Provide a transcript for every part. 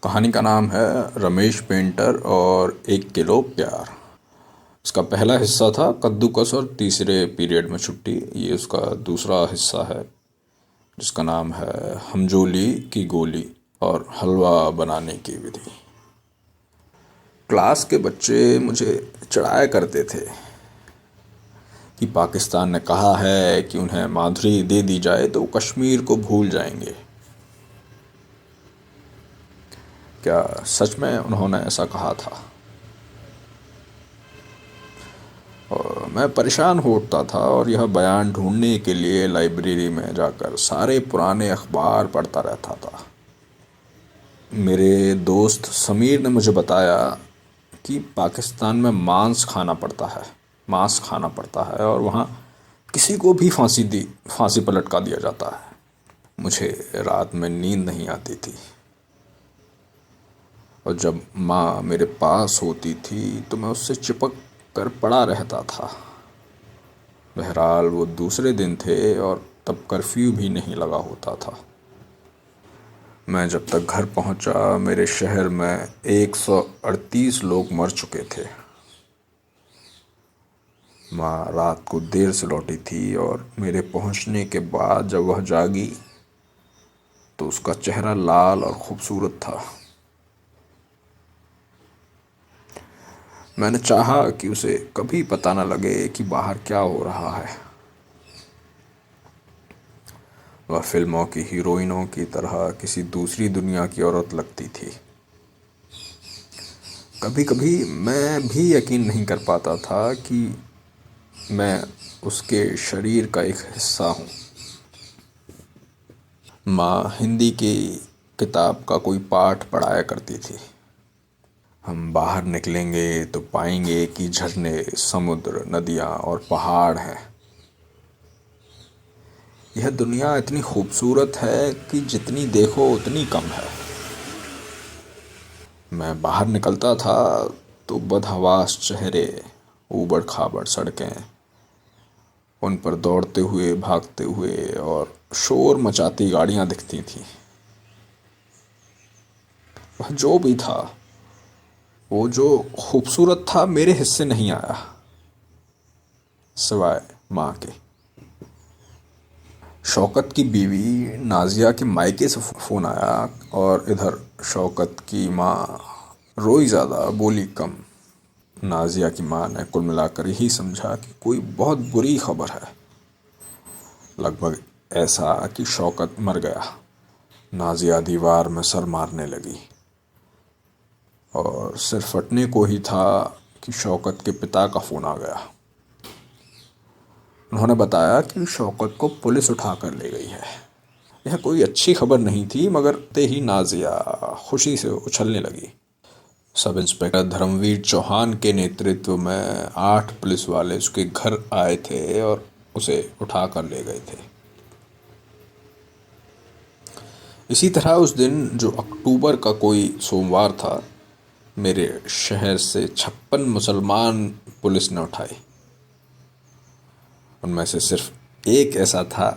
कहानी का नाम है रमेश पेंटर और 1 किलो प्यार। इसका पहला हिस्सा था कद्दूकस और तीसरे पीरियड में छुट्टी। ये उसका दूसरा हिस्सा है जिसका नाम है हमजोली की गोली और हलवा बनाने की विधि। क्लास के बच्चे मुझे चिढ़ाया करते थे कि पाकिस्तान ने कहा है कि उन्हें माधुरी दे दी जाए तो वो कश्मीर को भूल जाएंगे। क्या सच में उन्होंने ऐसा कहा था? और मैं परेशान हो उठता था और यह बयान ढूंढने के लिए लाइब्रेरी में जाकर सारे पुराने अखबार पढ़ता रहता था। मेरे दोस्त समीर ने मुझे बताया कि पाकिस्तान में मांस खाना पड़ता है और वहाँ किसी को भी फांसी पर लटका दिया जाता है। मुझे रात में नींद नहीं आती थी और जब माँ मेरे पास होती थी तो मैं उससे चिपक कर पड़ा रहता था। बहरहाल वो दूसरे दिन थे और तब कर्फ्यू भी नहीं लगा होता था। मैं जब तक घर पहुंचा मेरे शहर में 138 लोग मर चुके थे। माँ रात को देर से लौटी थी और मेरे पहुंचने के बाद जब वह जागी तो उसका चेहरा लाल और खूबसूरत था। मैंने चाहा कि उसे कभी पता न लगे कि बाहर क्या हो रहा है। वह फिल्मों की हीरोइनों की तरह किसी दूसरी दुनिया की औरत लगती थी। कभी कभी मैं भी यकीन नहीं कर पाता था कि मैं उसके शरीर का एक हिस्सा हूँ। माँ हिंदी की किताब का कोई पाठ पढ़ाया करती थी। हम बाहर निकलेंगे तो पाएंगे कि झरने, समुद्र, नदियाँ और पहाड़ हैं। यह दुनिया इतनी खूबसूरत है कि जितनी देखो उतनी कम है। मैं बाहर निकलता था तो बदहवास चेहरे, ऊबड़ खाबड़ सड़कें, उन पर दौड़ते हुए, भागते हुए और शोर मचाती गाड़ियां दिखती थीं। वह जो भी था, वो जो खूबसूरत था, मेरे हिस्से नहीं आया, सिवाय माँ के। शौकत की बीवी नाजिया के मायके से फ़ोन आया और इधर शौकत की माँ रोई ज़्यादा, बोली कम। नाजिया की माँ ने कुल मिलाकर यही समझा कि कोई बहुत बुरी खबर है। लगभग ऐसा कि शौकत मर गया। नाजिया दीवार में सर मारने लगी और सिर फटने को ही था कि शौकत के पिता का फ़ोन आ गया। उन्होंने बताया कि शौकत को पुलिस उठा कर ले गई है। यह कोई अच्छी खबर नहीं थी, मगर ते ही नाजिया खुशी से उछलने लगी। सब इंस्पेक्टर धर्मवीर चौहान के नेतृत्व में 8 पुलिस वाले उसके घर आए थे और उसे उठा कर ले गए थे। इसी तरह उस दिन, जो अक्टूबर का कोई सोमवार था, मेरे शहर से 56 मुसलमान पुलिस ने उठाए। उनमें से सिर्फ एक ऐसा था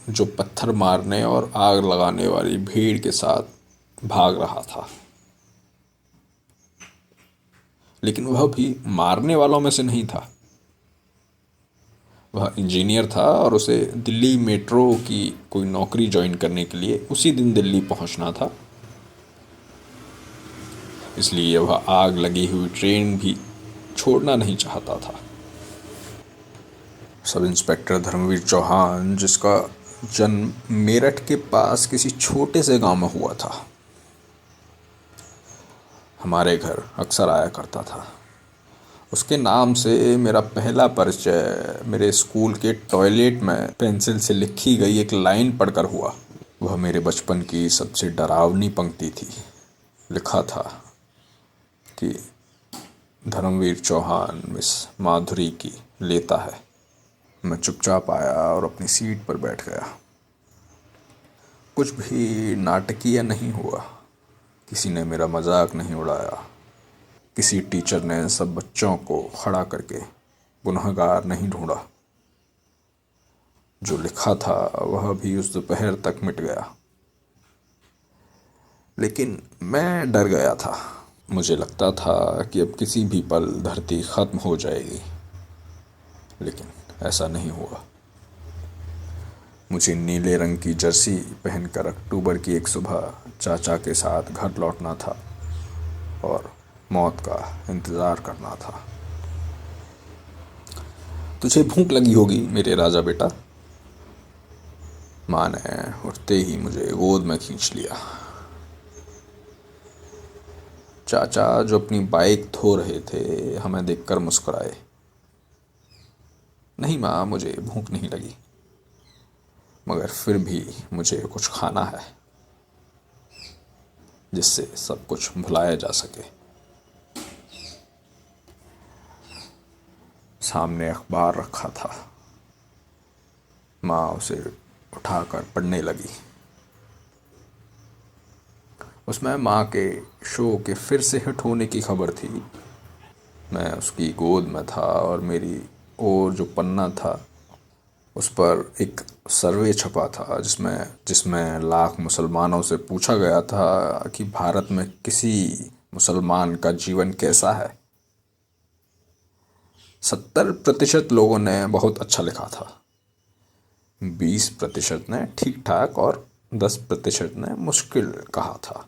जो पत्थर मारने और आग लगाने वाली भीड़ के साथ भाग रहा था, लेकिन वह भी मारने वालों में से नहीं था। वह इंजीनियर था और उसे दिल्ली मेट्रो की कोई नौकरी ज्वाइन करने के लिए उसी दिन दिल्ली पहुंचना था। इसलिए वह आग लगी हुई ट्रेन भी छोड़ना नहीं चाहता था। सब इंस्पेक्टर धर्मवीर चौहान, जिसका जन्म मेरठ के पास किसी छोटे से गांव में हुआ था, हमारे घर अक्सर आया करता था। उसके नाम से मेरा पहला परिचय मेरे स्कूल के टॉयलेट में पेंसिल से लिखी गई एक लाइन पढ़कर हुआ। वह मेरे बचपन की सबसे डरावनी पंक्ति थी। लिखा था कि धर्मवीर चौहान मिस माधुरी की लेता है। मैं चुपचाप आया और अपनी सीट पर बैठ गया। कुछ भी नाटकीय नहीं हुआ। किसी ने मेरा मजाक नहीं उड़ाया। किसी टीचर ने सब बच्चों को खड़ा करके गुनहगार नहीं ढूंढा। जो लिखा था वह भी उस दोपहर तक मिट गया। लेकिन मैं डर गया था। मुझे लगता था कि अब किसी भी पल धरती ख़त्म हो जाएगी, लेकिन ऐसा नहीं हुआ। मुझे नीले रंग की जर्सी पहनकर अक्टूबर की एक सुबह चाचा के साथ घर लौटना था और मौत का इंतज़ार करना था। तुझे भूख लगी होगी मेरे राजा बेटा। माँ ने उठते ही मुझे गोद में खींच लिया। चाचा जो अपनी बाइक धो रहे थे हमें देखकर मुस्कुराए। नहीं माँ, मुझे भूख नहीं लगी, मगर फिर भी मुझे कुछ खाना है जिससे सब कुछ भुलाया जा सके। सामने अखबार रखा था। माँ उसे उठाकर पढ़ने लगी। उसमें माँ के शो के फिर से हिट होने की खबर थी। मैं उसकी गोद में था और मेरी ओर जो पन्ना था उस पर एक सर्वे छपा था जिसमें लाख मुसलमानों से पूछा गया था कि भारत में किसी मुसलमान का जीवन कैसा है। 70% लोगों ने बहुत अच्छा लिखा था, 20% ने ठीक ठाक और 10% ने मुश्किल कहा था।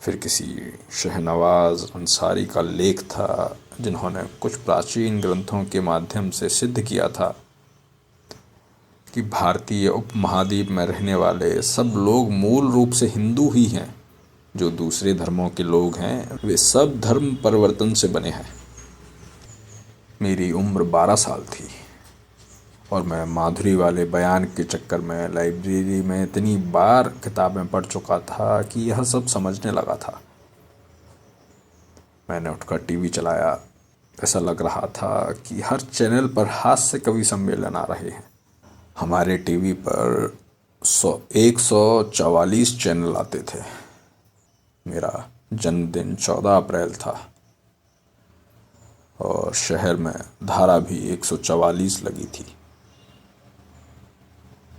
फिर किसी शहनवाज अंसारी का लेख था जिन्होंने कुछ प्राचीन ग्रंथों के माध्यम से सिद्ध किया था कि भारतीय उपमहाद्वीप में रहने वाले सब लोग मूल रूप से हिंदू ही हैं। जो दूसरे धर्मों के लोग हैं वे सब धर्म परिवर्तन से बने हैं। मेरी उम्र 12 साल थी और मैं माधुरी वाले बयान के चक्कर में लाइब्रेरी में इतनी बार किताबें पढ़ चुका था कि यह सब समझने लगा था। मैंने उठकर टीवी चलाया। ऐसा लग रहा था कि हर चैनल पर हास्य कवि सम्मेलन आ रहे हैं। हमारे टीवी पर 144 चैनल आते थे। मेरा जन्मदिन 14 अप्रैल था और शहर में धारा भी 144 लगी थी।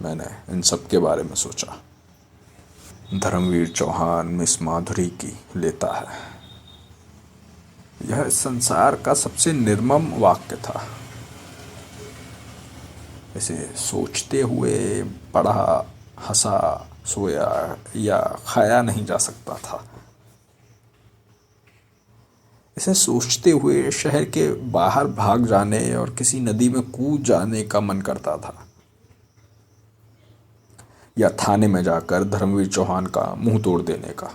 मैंने इन सब के बारे में सोचा। धर्मवीर चौहान मिस माधुरी की लेता है। यह संसार का सबसे निर्मम वाक्य था। इसे सोचते हुए पढ़ा, हंसा, सोया या खाया नहीं जा सकता था। इसे सोचते हुए शहर के बाहर भाग जाने और किसी नदी में कूद जाने का मन करता था, या थाने में जाकर धर्मवीर चौहान का मुंह तोड़ देने का।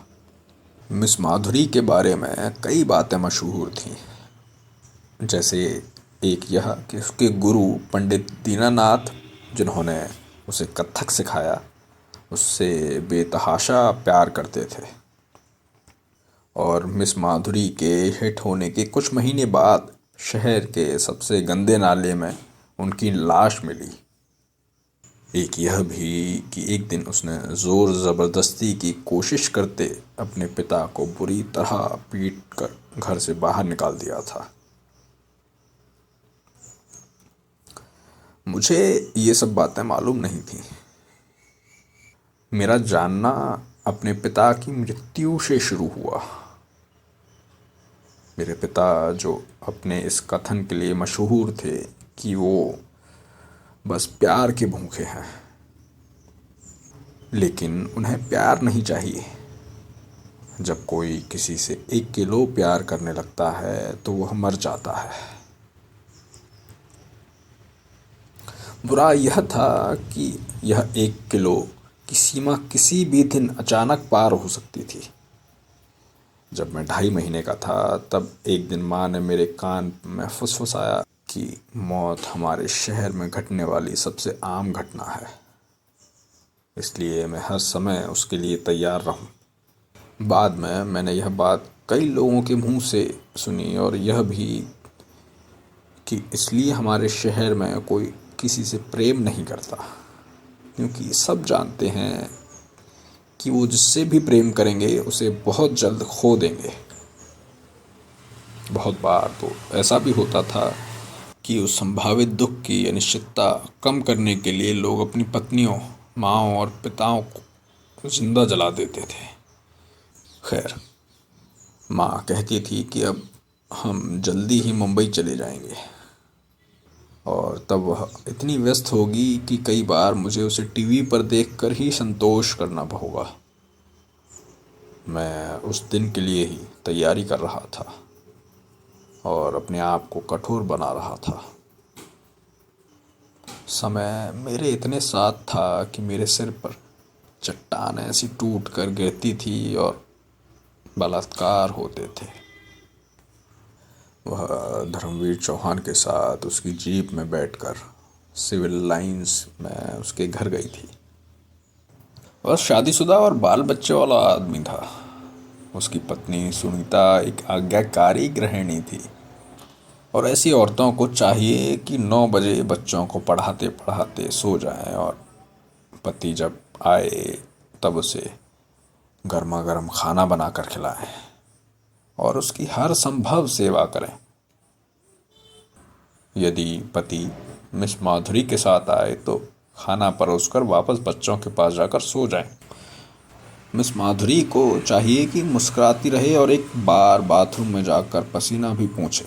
मिस माधुरी के बारे में कई बातें मशहूर थीं, जैसे एक यह कि उसके गुरु पंडित दीनानाथ, जिन्होंने उसे कथक सिखाया, उससे बेतहाशा प्यार करते थे। और मिस माधुरी के हिट होने के कुछ महीने बाद शहर के सबसे गंदे नाले में उनकी लाश मिली। एक यह भी कि एक दिन उसने ज़ोर ज़बरदस्ती की कोशिश करते अपने पिता को बुरी तरह पीट कर घर से बाहर निकाल दिया था। मुझे ये सब बातें मालूम नहीं थी। मेरा जानना अपने पिता की मृत्यु से शुरू हुआ। मेरे पिता जो अपने इस कथन के लिए मशहूर थे कि वो बस प्यार के भूखे हैं, लेकिन उन्हें प्यार नहीं चाहिए। जब कोई किसी से 1 किलो प्यार करने लगता है तो वह मर जाता है। बुरा यह था कि यह 1 किलो की सीमा किसी भी दिन अचानक पार हो सकती थी। जब मैं 2.5 महीने का था तब एक दिन माँ ने मेरे कान में फुसफुसाया कि मौत हमारे शहर में घटने वाली सबसे आम घटना है, इसलिए मैं हर समय उसके लिए तैयार रहूं। बाद में मैंने यह बात कई लोगों के मुंह से सुनी, और यह भी कि इसलिए हमारे शहर में कोई किसी से प्रेम नहीं करता, क्योंकि सब जानते हैं कि वो जिससे भी प्रेम करेंगे उसे बहुत जल्द खो देंगे। बहुत बार तो ऐसा भी होता था कि उस संभावित दुख की अनिश्चितता कम करने के लिए लोग अपनी पत्नियों, माँओं और पिताओं को जिंदा जला देते थे। खैर, माँ कहती थी कि अब हम जल्दी ही मुंबई चले जाएंगे, और तब वह इतनी व्यस्त होगी कि कई बार मुझे उसे टीवी पर देखकर ही संतोष करना होगा। मैं उस दिन के लिए ही तैयारी कर रहा था और अपने आप को कठोर बना रहा था। समय मेरे इतने साथ था कि मेरे सिर पर चट्टान ऐसी टूट कर गिरती थी और बलात्कार होते थे। वह धर्मवीर चौहान के साथ उसकी जीप में बैठकर सिविल लाइंस में उसके घर गई थी। वह शादीशुदा और बाल बच्चे वाला आदमी था। उसकी पत्नी सुनीता एक आज्ञाकारी गृहिणी थी, और ऐसी औरतों को चाहिए कि 9 बजे बच्चों को पढ़ाते पढ़ाते सो जाएं और पति जब आए तब उसे गर्मा गर्म खाना बनाकर खिलाएं और उसकी हर संभव सेवा करें। यदि पति मिस माधुरी के साथ आए तो खाना परोसकर वापस बच्चों के पास जाकर सो जाएं। मिस माधुरी को चाहिए कि मुस्कुराती रहे और एक बार बाथरूम में जाकर पसीना भी पोंछे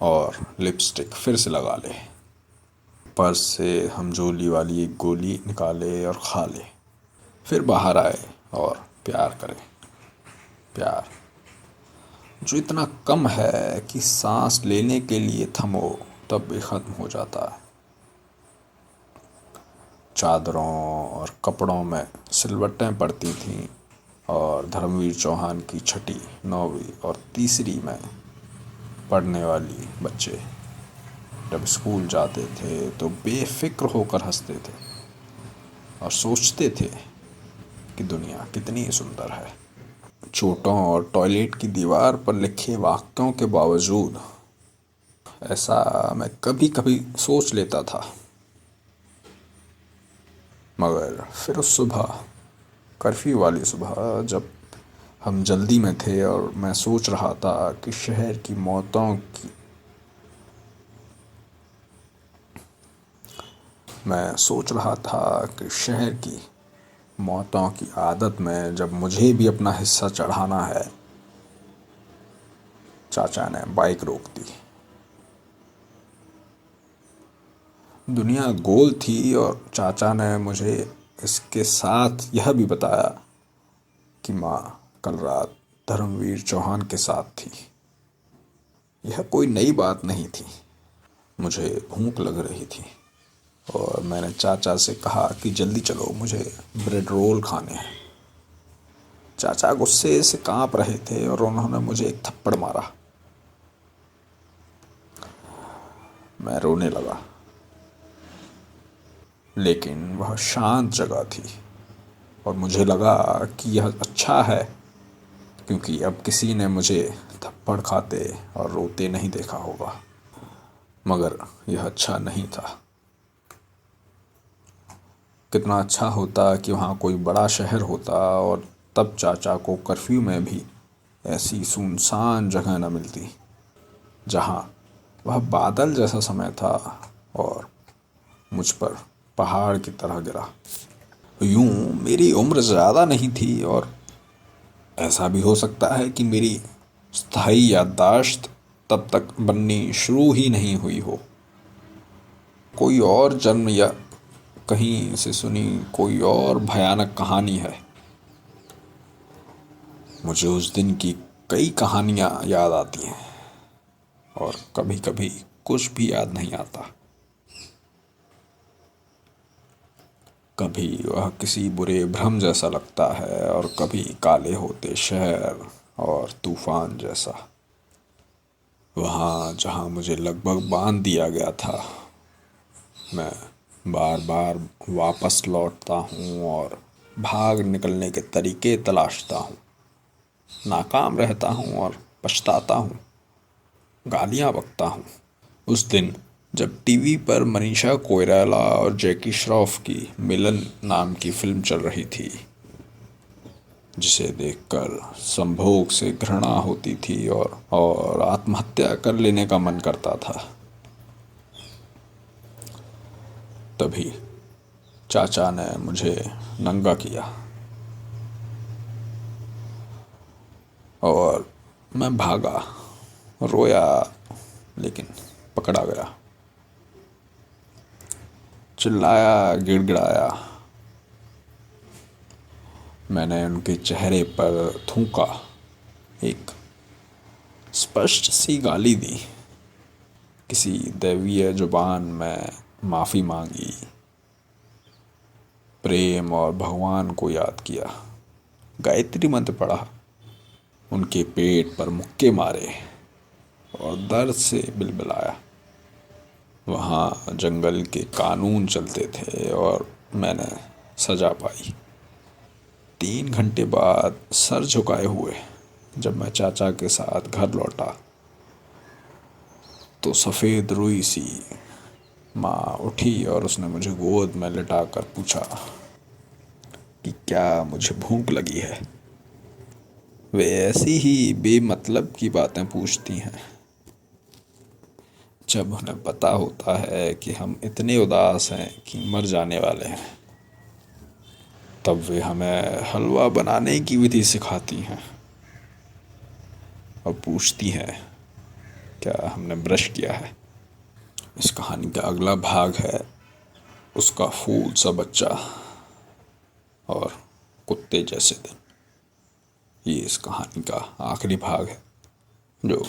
और लिपस्टिक फिर से लगा ले। पर्स से हमजोली वाली एक गोली निकाले और खा ले, फिर बाहर आए और प्यार करे। प्यार जो इतना कम है कि सांस लेने के लिए थमो तब भी खत्म हो जाता है। चादरों और कपड़ों में सिलवटें पड़ती थीं और धर्मवीर चौहान की छठी, 9वीं और तीसरी में पढ़ने वाली बच्चे जब स्कूल जाते थे तो बेफिक्र होकर हंसते थे और सोचते थे कि दुनिया कितनी सुंदर है। चोटों और टॉयलेट की दीवार पर लिखे वाक्यों के बावजूद ऐसा मैं कभी कभी सोच लेता था। मगर फिर उस सुबह, कर्फ्यू वाली सुबह, जब हम जल्दी में थे और मैं सोच रहा था कि शहर की मौतों की मैं सोच रहा था कि शहर की मौतों की आदत में जब मुझे भी अपना हिस्सा चढ़ाना है, चाचा ने बाइक रोक दी। दुनिया गोल थी और चाचा ने मुझे इसके साथ यह भी बताया कि माँ कल रात धर्मवीर चौहान के साथ थी। यह कोई नई बात नहीं थी। मुझे भूख लग रही थी और मैंने चाचा से कहा कि जल्दी चलो, मुझे ब्रेड रोल खाने हैं। चाचा गुस्से से कांप रहे थे और उन्होंने मुझे एक थप्पड़ मारा। मैं रोने लगा, लेकिन वह शांत जगह थी और मुझे लगा कि यह अच्छा है, क्योंकि अब किसी ने मुझे थप्पड़ खाते और रोते नहीं देखा होगा। मगर यह अच्छा नहीं था। कितना अच्छा होता कि वहाँ कोई बड़ा शहर होता और तब चाचा को कर्फ्यू में भी ऐसी सुनसान जगह न मिलती, जहाँ वह बादल जैसा समय था और मुझ पर पहाड़ की तरह गिरा। यूं मेरी उम्र ज़्यादा नहीं थी और ऐसा भी हो सकता है कि मेरी स्थायी याददाश्त तब तक बननी शुरू ही नहीं हुई हो। कोई और जन्म या कहीं से सुनी कोई और भयानक कहानी है। मुझे उस दिन की कई कहानियाँ याद आती हैं और कभी कभी कुछ भी याद नहीं आता। कभी वह किसी बुरे भ्रम जैसा लगता है और कभी काले होते शहर और तूफान जैसा। वहाँ जहाँ मुझे लगभग बांध दिया गया था, मैं बार बार वापस लौटता हूँ और भाग निकलने के तरीके तलाशता हूँ। नाकाम रहता हूँ और पछताता हूँ, गालियाँ बकता हूँ। उस दिन जब टीवी पर मनीषा कोइराला और जैकी श्रॉफ की मिलन नाम की फिल्म चल रही थी, जिसे देखकर संभोग से घृणा होती थी और आत्महत्या कर लेने का मन करता था, तभी चाचा ने मुझे नंगा किया। और मैं भागा, रोया, लेकिन पकड़ा गया। चिल्लाया, गिड़गिड़ाया। मैंने उनके चेहरे पर थूका, एक स्पष्ट सी गाली दी, किसी दैवीय जुबान में माफ़ी मांगी, प्रेम और भगवान को याद किया, गायत्री मंत्र पढ़ा, उनके पेट पर मुक्के मारे और दर्द से बिलबिलाया। वहाँ जंगल के कानून चलते थे और मैंने सजा पाई। 3 घंटे बाद सर झुकाए हुए जब मैं चाचा के साथ घर लौटा तो सफ़ेद रुई सी माँ उठी और उसने मुझे गोद में लिटाकर पूछा कि क्या मुझे भूख लगी है। वे ऐसी ही बेमतलब की बातें पूछती हैं जब उन्हें पता होता है कि हम इतने उदास हैं कि मर जाने वाले हैं। तब वे हमें हलवा बनाने की विधि सिखाती हैं और पूछती हैं क्या हमने ब्रश किया है। इस कहानी का अगला भाग है उसका फूल सा बच्चा और कुत्ते जैसे दिन। ये इस कहानी का आखिरी भाग है, जो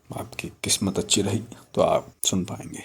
आपकी किस्मत अच्छी रही तो आप सुन पाएंगे।